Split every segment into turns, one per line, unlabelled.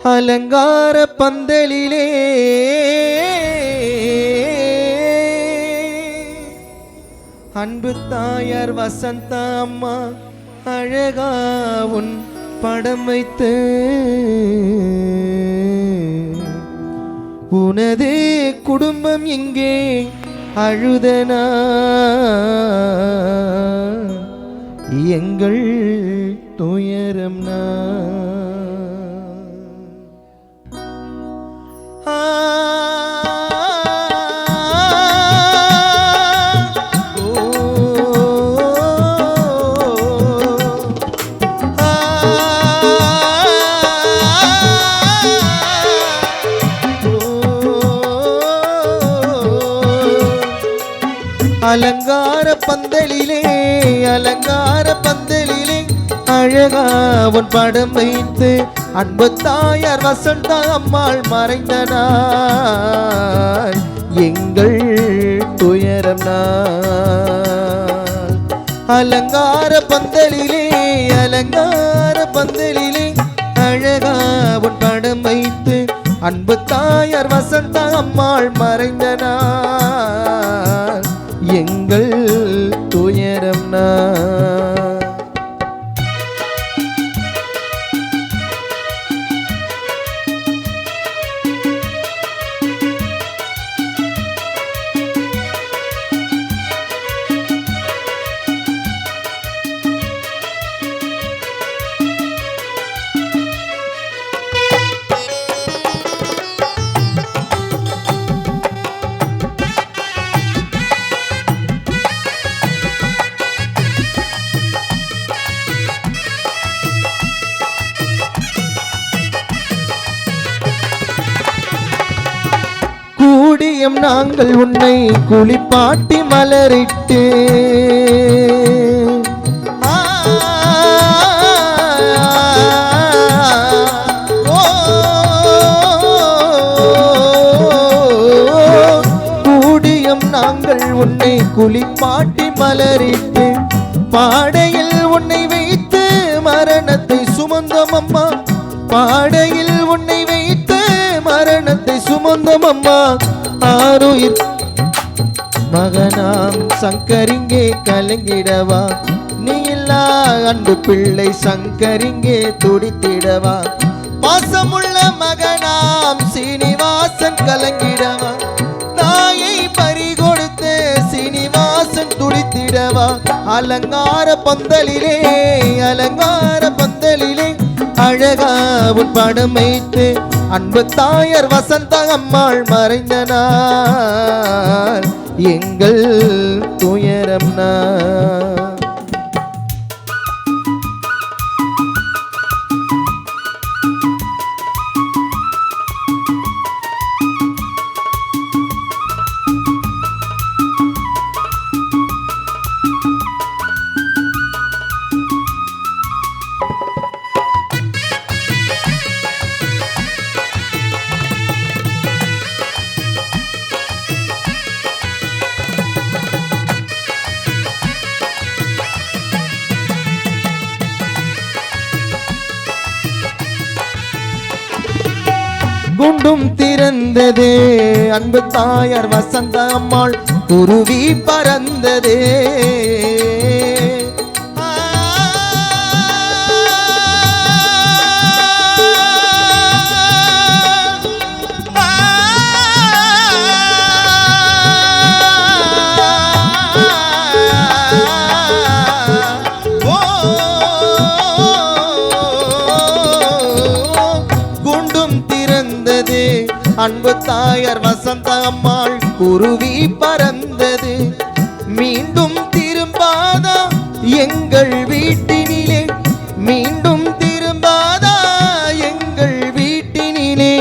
அலங்கார பந்தலிலே அன்பு தாயார் வசந்தா அம்மா அழகா உன் படம் வைத்து உனது குடும்பம் இங்கே அழுதனா எங்கள் துயரம் அலங்கார பந்தலிலே அழகா உன் படம் வைத்து அன்பு தாயார் வசந்தா அம்மாள் மறைந்த நாள் எங்கள் துயரம் நாள். அலங்கார பந்தலிலே அழகா உன் படம் வைத்து அன்பு தாயார் வசந்தா அம்மாள் மறைந்த நாள் எங்கள் துயரம் நாள். கூடியம் நாங்கள் உன்னை குளிப்பாட்டி மலரிட்டு கூடியம் நாங்கள் உன்னை குளிப்பாட்டி மலரிட்டு பாடையில் உன்னை வைத்து மரணத்தை சுமந்தோம் அம்மா பாடையில் உன்னை வைத்து மரணத்தை சுமந்தோம் அம்மா ஆருயிர் மகனாம் சங்கரிங்கே கலங்கிடவா நீ இல்லா அன்பு பிள்ளை சங்கரிங்கே துடித்திடவா பாசமுள்ள மகனாம் சீனிவாசன் கலங்கிடவா தாயை பறிகொடுத்து சீனிவாசன் துடித்திடவா அலங்கார பந்தலிலே அழகா உன் படம் வைத்து அன்பு தாயார் வசந்தா அம்மாள் மறைந்த நாள் எங்கள் துயரம் நாள். குண்டும் திறந்ததே அன்பு தாயார் வசந்தா அம்மாள் குருவி பறந்ததே அன்பு தாயார் வசந்தா அம்மாள் குருவி பறந்தது மீண்டும் திரும்பாதா எங்கள் வீட்டினிலே மீண்டும் திரும்பாதா எங்கள் வீட்டினிலே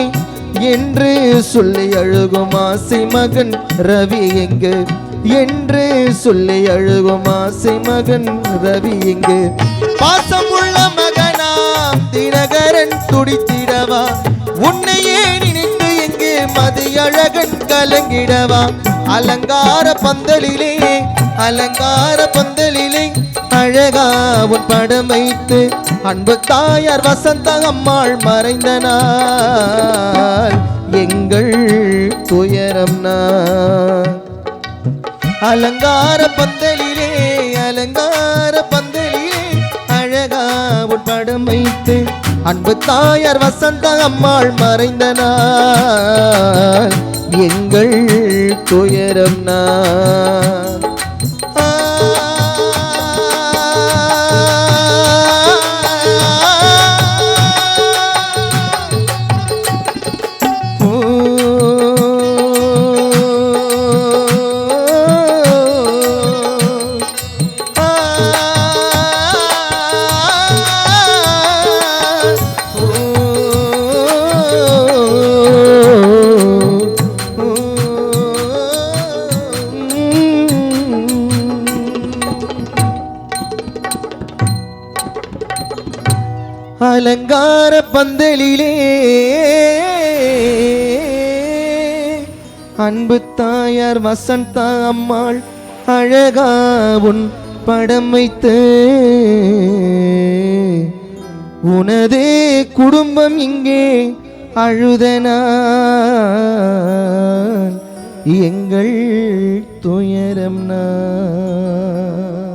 என்று சொல்லி அழுகும் ஆசை மகன் ரவி எங்கு என்று சொல்லி அழுகும் ஆசை மகன் ரவி எங்கு பாசமுள்ள மகனாம் தினகரன் துடித்திடவா உன்னையே நினைத்து மதியழகன் கலங்கிடவா அலங்கார பந்தலிலே அழகா உன் படம் வைத்து அன்பு தாயார் வசந்த அம்மாள் மறைந்த நாள் எங்கள் துயரம் நான் அலங்கார பந்தலிலே அழகா உன் படம் வைத்து அன்பு தாயார் வசந்த அம்மாள் மறைந்த நாள் எங்கள் துயரம் நான் அலங்கார பந்தலிலே அன்பு தாயார் வசந்தா அம்மாள் அழகா உன் படம் வைத்து உனதே குடும்பம் இங்கே அழுதனான் எங்கள் துயரம் நான்